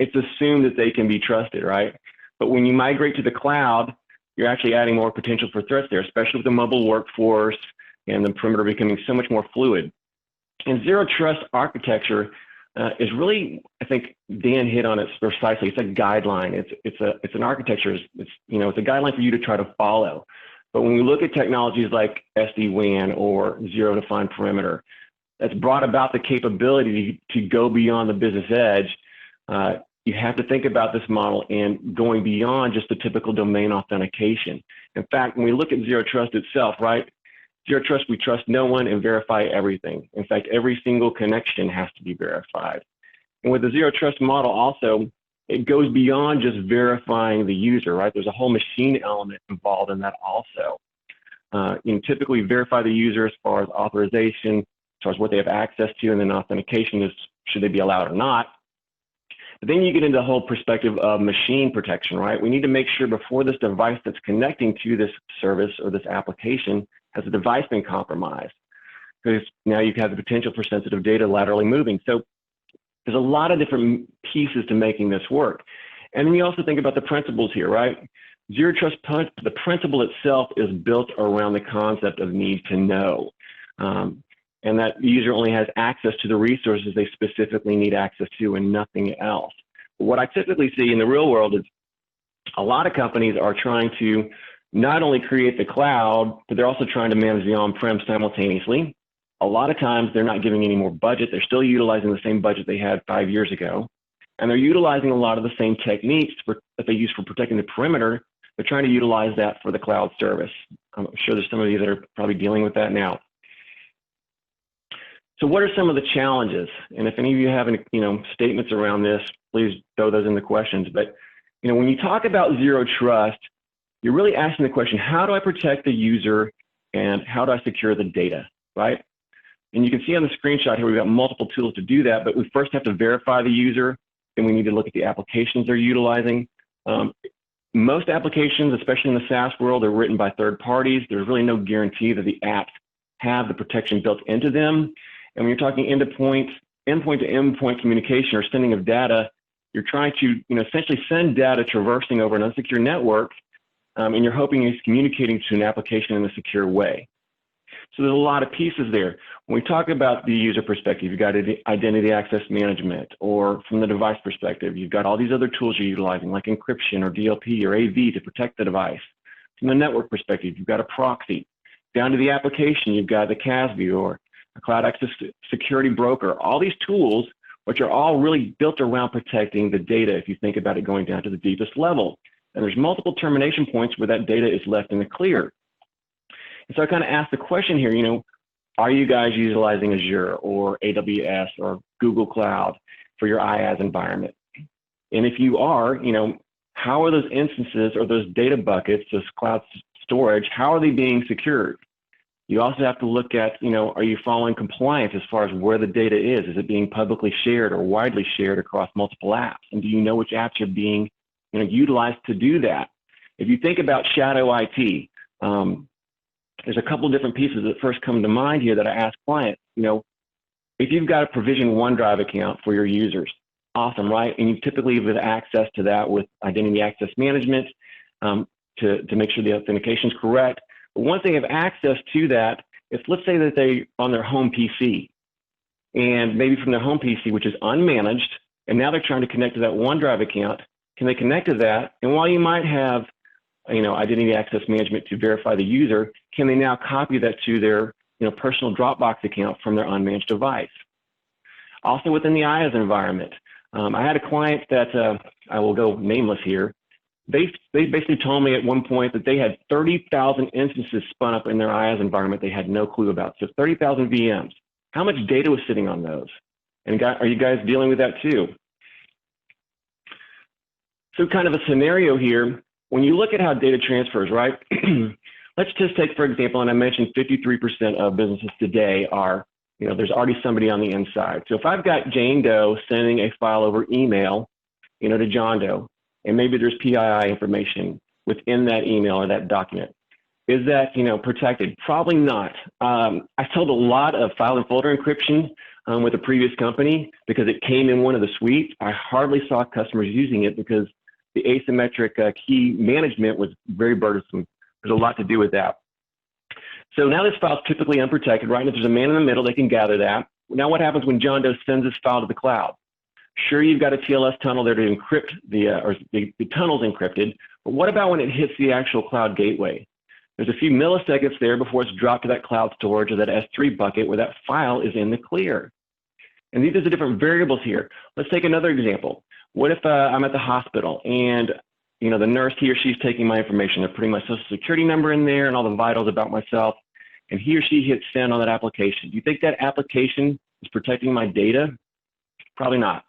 it's assumed that they can be trusted, right? But when you migrate to the cloud, you're actually adding more potential for threats there, especially with the mobile workforce and the perimeter becoming so much more fluid. And zero trust architecture is really, I think Dan hit on it precisely. It's a guideline. It's an architecture. It's a guideline for you to try to follow. But when we look at technologies like SD-WAN or zero defined perimeter, that's brought about the capability to go beyond the business edge. You have to think about this model and going beyond just the typical domain authentication. In fact, when we look at zero trust itself, right? Zero trust, we trust no one and verify everything. In fact, every single connection has to be verified. And with the zero trust model also, it goes beyond just verifying the user, right? There's a whole machine element involved in that also. Typically verify the user as far as authorization, as far as what they have access to, and then authentication is should they be allowed or not. But then you get into the whole perspective of machine protection, right? We need to make sure before this device that's connecting to this service or this application has the device been compromised, because now you have the potential for sensitive data laterally moving. So there's a lot of different pieces to making this work. And then you also think about the principles here, right? Zero trust, the principle itself is built around the concept of need to know. And that the user only has access to the resources they specifically need access to and nothing else. But what I typically see in the real world is a lot of companies are trying to not only create the cloud, but they're also trying to manage the on-prem simultaneously. A lot of times they're not giving any more budget. They're still utilizing the same budget they had 5 years ago. And they're utilizing a lot of the same techniques that they use for protecting the perimeter. They're trying to utilize that for the cloud service. I'm sure there's some of you that are probably dealing with that now. So what are some of the challenges? And if any of you have any, statements around this, please throw those in the questions. But, when you talk about zero trust, you're really asking the question, how do I protect the user and how do I secure the data, right? And you can see on the screenshot here, we've got multiple tools to do that, but we first have to verify the user. Then we need to look at the applications they're utilizing. Most applications, especially in the SaaS world, are written by third parties. There's really no guarantee that the apps have the protection built into them. And when you're talking endpoint to endpoint communication or sending of data, you're trying to essentially send data traversing over an unsecure network, and you're hoping it's communicating to an application in a secure way. So there's a lot of pieces there. When we talk about the user perspective, you've got identity access management, or from the device perspective, you've got all these other tools you're utilizing like encryption or DLP or AV to protect the device. From the network perspective, you've got a proxy. Down to the application, you've got the CASB or a cloud access security broker. All these tools, which are all really built around protecting the data if you think about it going down to the deepest level. And there's multiple termination points where that data is left in the clear. And so I kind of asked the question here, are you guys utilizing Azure or AWS or Google Cloud for your IaaS environment? And if you are, how are those instances or those data buckets, those cloud storage, how are they being secured? You also have to look at, are you following compliance as far as where the data is? Is it being publicly shared or widely shared across multiple apps? And do you know which apps are being utilized to do that? If you think about shadow IT, there's a couple of different pieces that first come to mind here that I ask clients. If you've got a Provision OneDrive account for your users, awesome, right? And you typically have access to that with identity access management to make sure the authentication is correct. But once they have access to that, let's say that they on their home PC, and maybe from their home PC, which is unmanaged, and now they're trying to connect to that OneDrive account. Can they connect to that? And while you might have identity access management to verify the user, can they now copy that to their personal Dropbox account from their unmanaged device? Also within the IaaS environment, I had a client that I will go nameless here. They basically told me at one point that they had 30,000 instances spun up in their IaaS environment they had no clue about. So 30,000 VMs. How much data was sitting on those? And are you guys dealing with that too? So kind of a scenario here, when you look at how data transfers, right? Let's just take, for example, and I mentioned 53% of businesses today are, there's already somebody on the inside. So if I've got Jane Doe sending a file over email, to John Doe, and maybe there's PII information within that email or that document, is that, protected? Probably not. I sold a lot of file and folder encryption with a previous company because it came in one of the suites. I hardly saw customers using it because the asymmetric key management was very burdensome. There's a lot to do with that. So now this file is typically unprotected, right? And if there's a man in the middle, they can gather that. Now what happens when John Doe sends this file to the cloud? Sure, you've got a TLS tunnel there to encrypt the tunnel's encrypted, but what about when it hits the actual cloud gateway? There's a few milliseconds there before it's dropped to that cloud storage or that S3 bucket where that file is in the clear. And these are the different variables here. Let's take another example. What if I'm at the hospital and the nurse, he or she's taking my information. They're putting my social security number in there and all the vitals about myself, and he or she hits send on that application. Do you think that application is protecting my data? Probably not.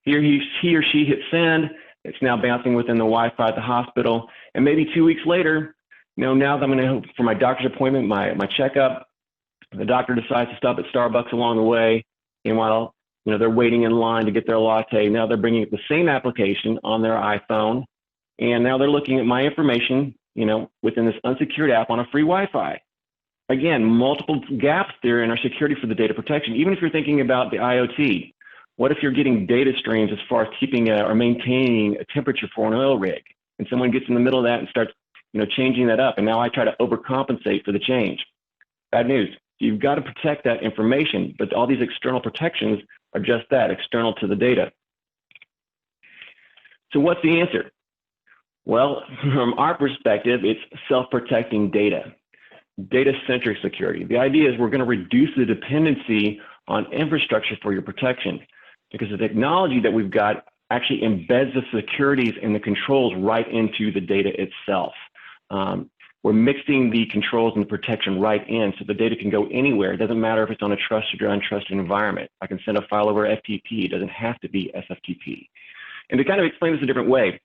He or she hits send. It's now bouncing within the Wi-Fi at the hospital, and maybe 2 weeks later, now that I'm going to for my doctor's appointment, my checkup, the doctor decides to stop at Starbucks along the way, and while they're waiting in line to get their latte, now they're bringing up the same application on their iPhone. And now they're looking at my information, within this unsecured app on a free Wi-Fi. Again, multiple gaps there in our security for the data protection. Even if you're thinking about the IoT, what if you're getting data streams as far as keeping or maintaining a temperature for an oil rig, and someone gets in the middle of that and starts, changing that up, and now I try to overcompensate for the change? Bad news. You've got to protect that information, but all these external protections are just that, external to the data. So what's the answer? Well, from our perspective, it's self-protecting data, data-centric security. The idea is we're going to reduce the dependency on infrastructure for your protection because the technology that we've got actually embeds the securities and the controls right into the data itself. We're mixing the controls and the protection right in so the data can go anywhere. It doesn't matter if it's on a trusted or untrusted environment. I can send a file over FTP. It doesn't have to be SFTP. And to kind of explain this a different way,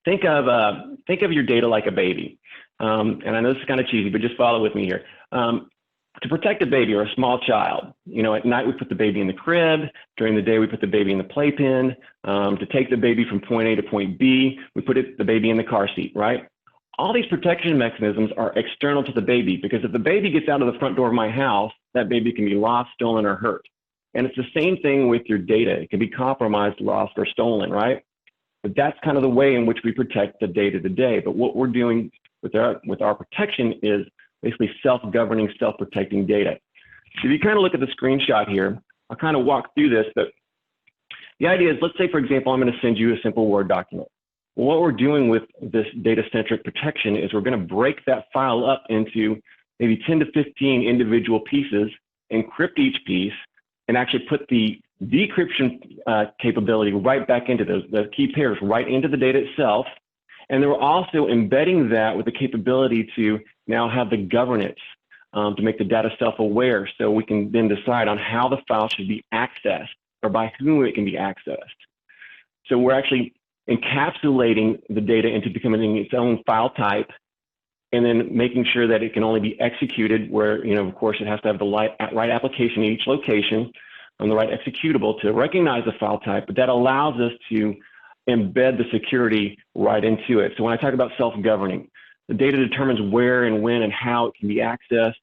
think of your data like a baby. And I know this is kind of cheesy, but just follow with me here. To protect a baby or a small child, at night we put the baby in the crib. During the day we put the baby in the playpen. To take the baby from point A to point B, we put the baby in the car seat, right? All these protection mechanisms are external to the baby because if the baby gets out of the front door of my house, that baby can be lost, stolen, or hurt. And it's the same thing with your data. It can be compromised, lost, or stolen, right? But that's kind of the way in which we protect the data today. But what we're doing with our protection is basically self-governing, self-protecting data. So if you kind of look at the screenshot here, I'll kind of walk through this, but the idea is, let's say, for example, I'm going to send you a simple Word document. Well, what we're doing with this data-centric protection is we're going to break that file up into maybe 10 to 15 individual pieces, encrypt each piece, and actually put the decryption capability right back into the key pairs right into the data itself. And then we're also embedding that with the capability to now have the governance to make the data self-aware so we can then decide on how the file should be accessed or by whom it can be accessed. So we're actually encapsulating the data into becoming its own file type and then making sure that it can only be executed where, of course, it has to have the right application in each location and the right executable to recognize the file type, but that allows us to embed the security right into it. So when I talk about self-governing, the data determines where and when and how it can be accessed,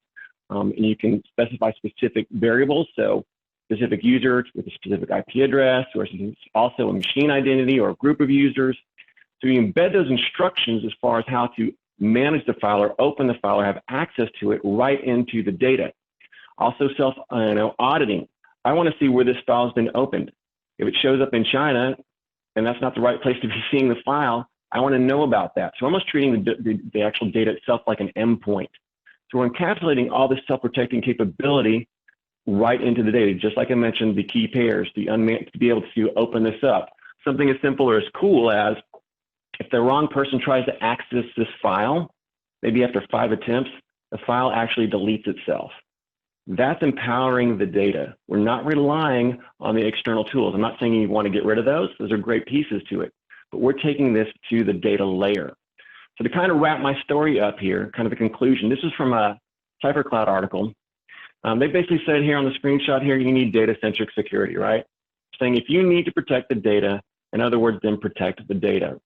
and you can specify specific variables, so specific user with a specific IP address, or also a machine identity or a group of users. So you embed those instructions as far as how to manage the file or open the file or have access to it right into the data. Also auditing. I want to see where this file has been opened. If it shows up in China and that's not the right place to be seeing the file, I want to know about that. So I'm almost treating the actual data itself like an endpoint. So we're encapsulating all this self-protecting capability right into the data, just like I mentioned, the key pairs, to be able to open this up. Something as simple or as cool as if the wrong person tries to access this file, maybe after 5 attempts, the file actually deletes itself. That's empowering the data. We're not relying on the external tools. I'm not saying you want to get rid of those. Those are great pieces to it. But we're taking this to the data layer. So to kind of wrap my story up here, kind of a conclusion, this is from a CypherCloud article. They basically said here on the screenshot here, you need data-centric security, right? Saying if you need to protect the data, in other words, then protect the data.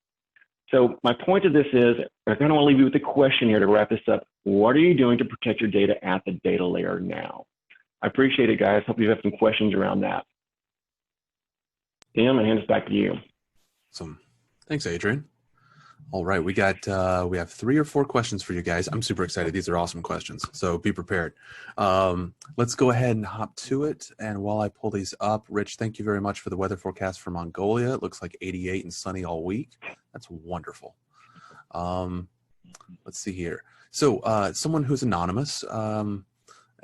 So my point of this is, I kind of want to leave you with a question here to wrap this up. What are you doing to protect your data at the data layer now? I appreciate it, guys. Hope you have some questions around that. Dan, my hand is back to you. Awesome. Thanks, Adrian. All right, we have 3 or 4 questions for you guys. I'm super excited. These are awesome questions, so be prepared. Let's go ahead and hop to it. And while I pull these up, Rich, thank you very much for the weather forecast for Mongolia. It looks like 88 and sunny all week. That's wonderful. Let's see here. So someone who's anonymous, and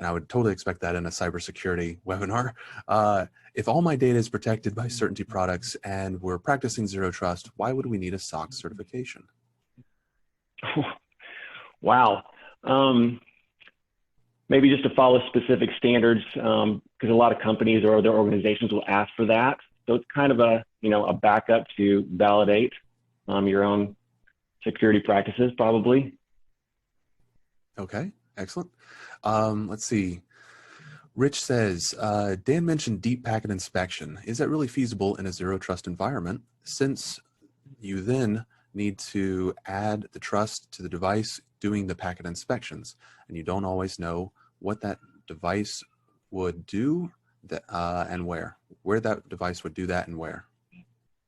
I would totally expect that in a cybersecurity webinar. If all my data is protected by Sertainty products and we're practicing zero trust, why would we need a SOC certification? Wow. Maybe just to follow specific standards, because a lot of companies or other organizations will ask for that. So it's kind of a backup to validate your own security practices, probably. Okay, excellent. Let's see. Rich says, Dan mentioned deep packet inspection. Is that really feasible in a zero trust environment, since you then need to add the trust to the device doing the packet inspections, and you don't always know what that device would do and where that device would do that and where?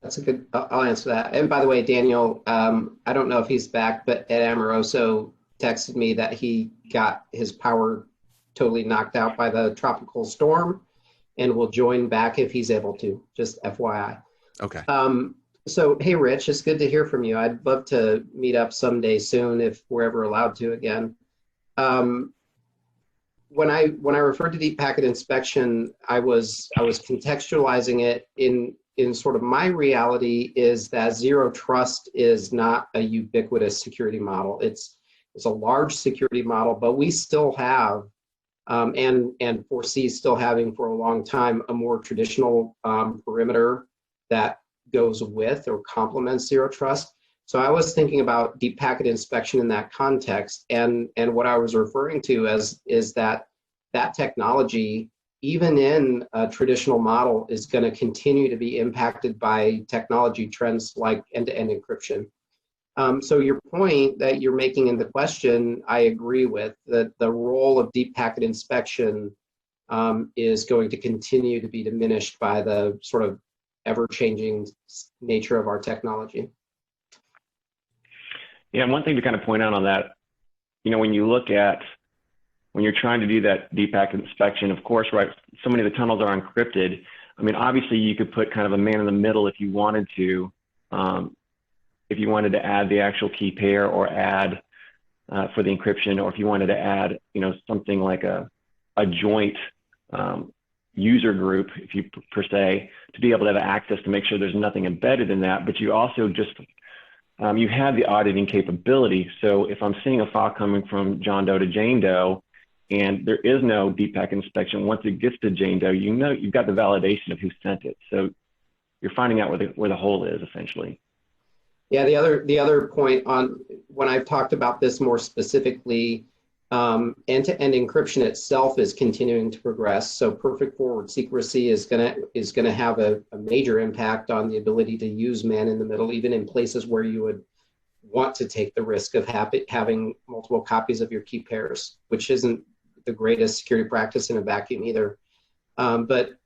That's a good, I'll answer that. And by the way, Daniel, I don't know if he's back, but Ed Amoroso texted me that he got his power totally knocked out by the tropical storm and will join back if he's able to, just FYI. Okay. So, hey, Rich, it's good to hear from you. I'd love to meet up someday soon if we're ever allowed to again. When I referred to deep packet inspection, I was contextualizing it in sort of my reality is that zero trust is not a ubiquitous security model. It's a large security model, but we still have and foresee still having for a long time a more traditional perimeter that goes with or complements zero trust. So I was thinking about deep packet inspection in that context, and what I was referring to is that technology, even in a traditional model, is going to continue to be impacted by technology trends like end-to-end encryption. So your point that you're making in the question, I agree with, that the role of deep packet inspection is going to continue to be diminished by the sort of ever-changing nature of our technology. Yeah, and one thing to kind of point out on that, when you're trying to do that deep packet inspection, of course, right, so many of the tunnels are encrypted. I mean, obviously you could put kind of a man in the middle if you wanted to, add the actual key pair or add for the encryption, or if you wanted to add, something like a joint user group, if you per se, to be able to have access to make sure there's nothing embedded in that. But you also just, you have the auditing capability. So if I'm seeing a file coming from John Doe to Jane Doe, and there is no deep packet inspection, once it gets to Jane Doe, you've got the validation of who sent it. So you're finding out where the hole is, essentially. Yeah, the other point on when I've talked about this more specifically, end-to-end encryption itself is continuing to progress. So perfect forward secrecy is gonna have a major impact on the ability to use man in the middle, even in places where you would want to take the risk of having multiple copies of your key pairs, which isn't the greatest security practice in a vacuum either. But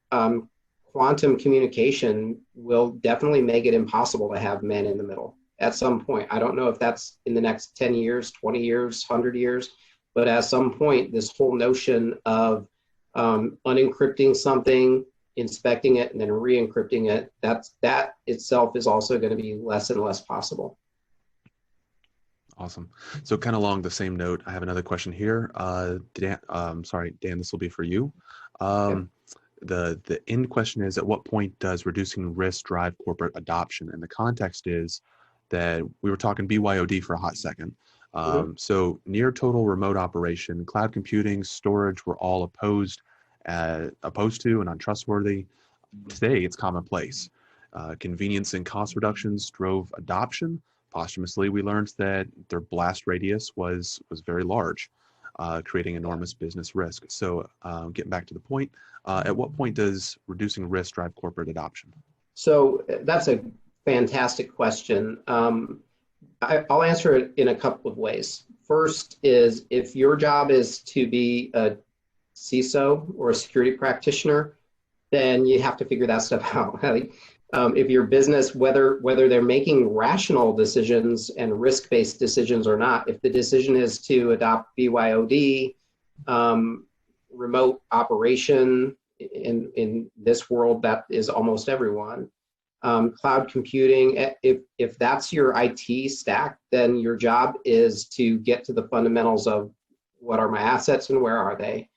quantum communication will definitely make it impossible to have man in the middle at some point. I don't know if that's in the next 10 years, 20 years, 100 years, but at some point, this whole notion of unencrypting something, inspecting it, and then re-encrypting it, that itself is also going to be less and less possible. Awesome. So kind of along the same note, I have another question here. Sorry, Dan, this will be for you. Okay. The end question is, at what point does reducing risk drive corporate adoption? And the context is that we were talking BYOD for a hot second. So near total remote operation, cloud computing, storage were all opposed to and untrustworthy. Today, it's commonplace. Convenience and cost reductions drove adoption. Posthumously, we learned that their blast radius was very large, creating enormous business risk. So getting back to the point, at what point does reducing risk drive corporate adoption? So that's a fantastic question. I'll answer it in a couple of ways. First is, if your job is to be a CISO or a security practitioner, then you have to figure that stuff out. If your business, whether they're making rational decisions and risk-based decisions or not, if the decision is to adopt BYOD, remote operation, in this world, that is almost everyone. Cloud computing, if that's your IT stack, then your job is to get to the fundamentals of what are my assets and where are they?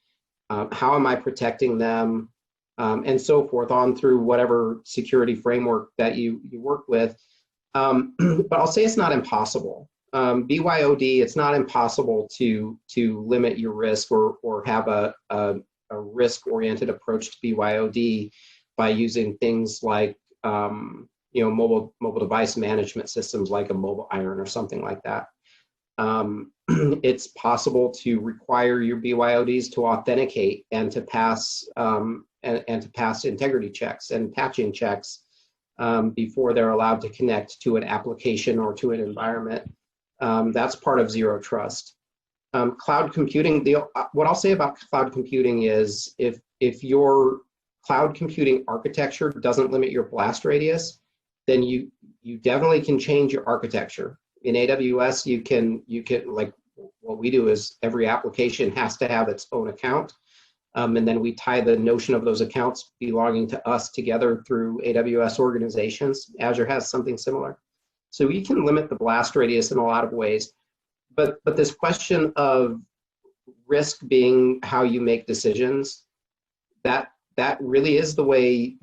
How am I protecting them? And so forth, on through whatever security framework that you work with. But I'll say it's not impossible. BYOD, it's not impossible to limit your risk or have a risk-oriented approach to BYOD by using things like mobile device management systems like a mobile iron or something like that. It's possible to require your BYODs to authenticate and to pass and to pass integrity checks and patching checks before they're allowed to connect to an application or to an environment. That's part of zero trust. Cloud computing, what I'll say about cloud computing is, if your cloud computing architecture doesn't limit your blast radius, then you definitely can change your architecture. In AWS, you can, like what we do is every application has to have its own account. And then we tie the notion of those accounts belonging to us together through AWS organizations. Azure has something similar. So you can limit the blast radius in a lot of ways. But this question of risk being how you make decisions, that really is the way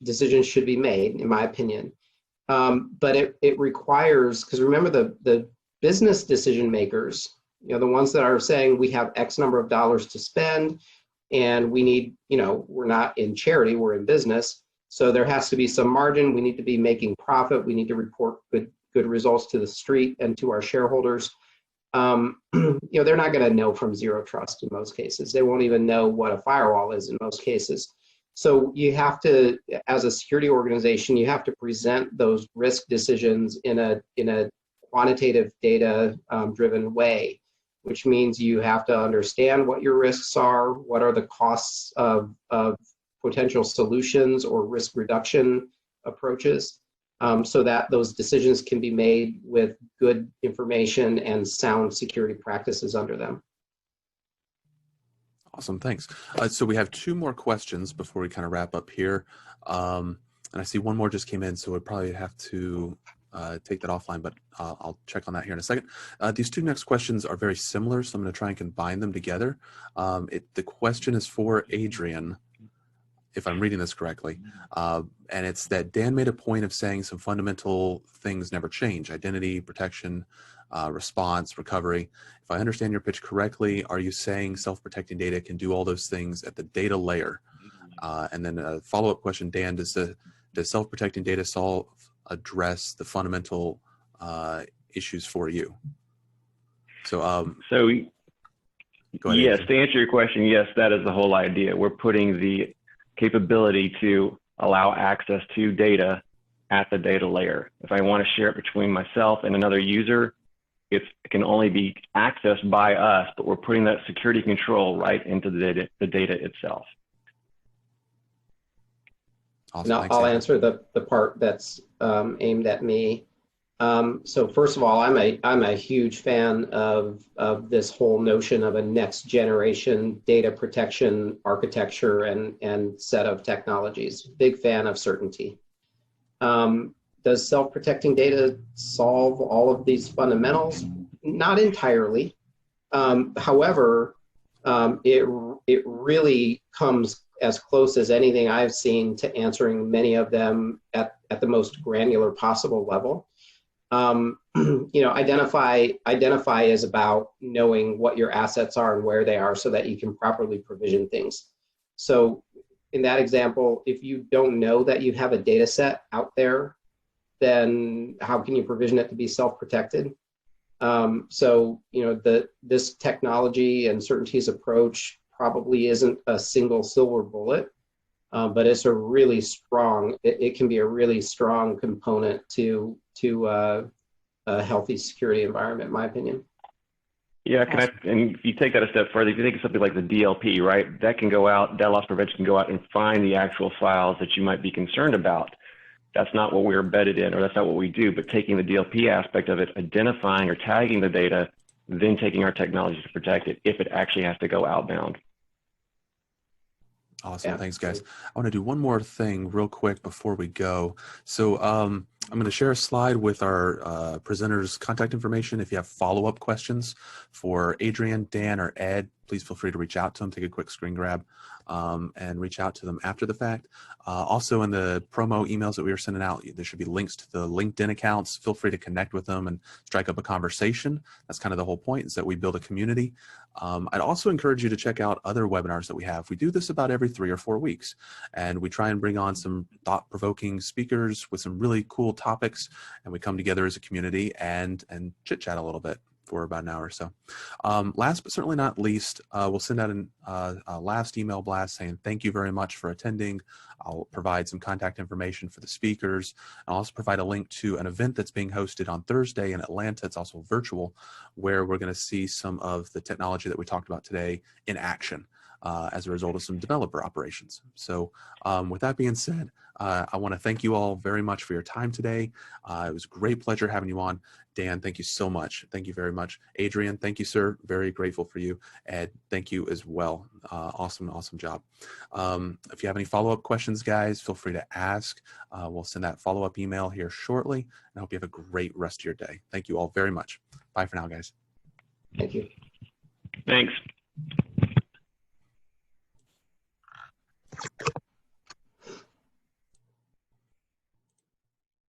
decisions should be made, in my opinion. But it requires, because remember, the business decision makers, the ones that are saying we have X number of dollars to spend and we need, we're not in charity, we're in business. So there has to be some margin. We need to be making profit. We need to report good results to the street and to our shareholders. They're not going to know from zero trust in most cases. They won't even know what a firewall is in most cases. So you have to, as a security organization, you have to present those risk decisions in a quantitative data driven way, which means you have to understand what your risks are, what are the costs of potential solutions or risk reduction approaches, so that those decisions can be made with good information and sound security practices under them. Awesome, thanks. So we have two more questions before we kind of wrap up here. And I see one more just came in, so we'd probably have to take that offline, but I'll check on that here in a second. These two next questions are very similar, so I'm going to try and combine them together. The question is for Adrian, if I'm reading this correctly, and it's that Dan made a point of saying some fundamental things never change: identity, protection, response, recovery. If I understand your pitch correctly, are you saying self-protecting data can do all those things at the data layer? And then a follow-up question, Dan, does self-protecting data solve address the fundamental issues for you. So, so go ahead, yes, Adrian. to answer your question, yes, that is the whole idea. We're putting the capability to allow access to data at the data layer. If I want to share it between myself and another user, it can only be accessed by us, but we're putting that security control right into the data itself. Awesome. Now Thanks, I'll Adrian. answer the part that's aimed at me. So first of all, I'm a huge fan of this whole notion of a next generation data protection architecture and set of technologies. Big fan of Sertainty. Does self-protecting data solve all of these fundamentals? Not entirely. However, it really comes as close as anything I've seen to answering many of them at the most granular possible level. Identify is about knowing what your assets are and where they are so that you can properly provision things. So in that example, if you don't know that you have a data set out there, then how can you provision it to be self-protected? This technology and Sertainty's approach probably isn't a single silver bullet, but it's a really strong, it can be a really strong component to a healthy security environment, in my opinion. Yeah, and if you take that a step further, if you think of something like the DLP, right, that can go out, data loss prevention can go out and find the actual files that you might be concerned about. That's not what we're embedded in, or that's not what we do, but taking the DLP aspect of it, identifying or tagging the data, then taking our technology to protect it if it actually has to go outbound. Awesome. Yeah. Thanks, guys. I want to do one more thing real quick before we go. So I'm going to share a slide with our presenters' contact information. If you have follow-up questions for Adrian, Dan, or Ed, please feel free to reach out to them, take a quick screen grab, and reach out to them after the fact. Also, in the promo emails that we were sending out, there should be links to the LinkedIn accounts. Feel free to connect with them and strike up a conversation. That's kind of the whole point, is that we build a community. I'd also encourage you to check out other webinars that we have. We do this about every 3 or 4 weeks, and we try and bring on some thought-provoking speakers with some really cool topics, and we come together as a community and chit-chat a little bit for about an hour or so. Last but certainly not least, we'll send out a last email blast saying thank you very much for attending. I'll provide some contact information for the speakers. I'll also provide a link to an event that's being hosted on Thursday in Atlanta. It's also virtual, where we're going to see some of the technology that we talked about today in action as a result of some developer operations. So with that being said, I want to thank you all very much for your time today. It was a great pleasure having you on. Dan, thank you so much. Thank you very much. Adrian, thank you, sir. Very grateful for you. Ed, thank you as well. Awesome job. If you have any follow-up questions, guys, feel free to ask. We'll send that follow-up email here shortly. And I hope you have a great rest of your day. Thank you all very much. Bye for now, guys. Thank you. Thanks.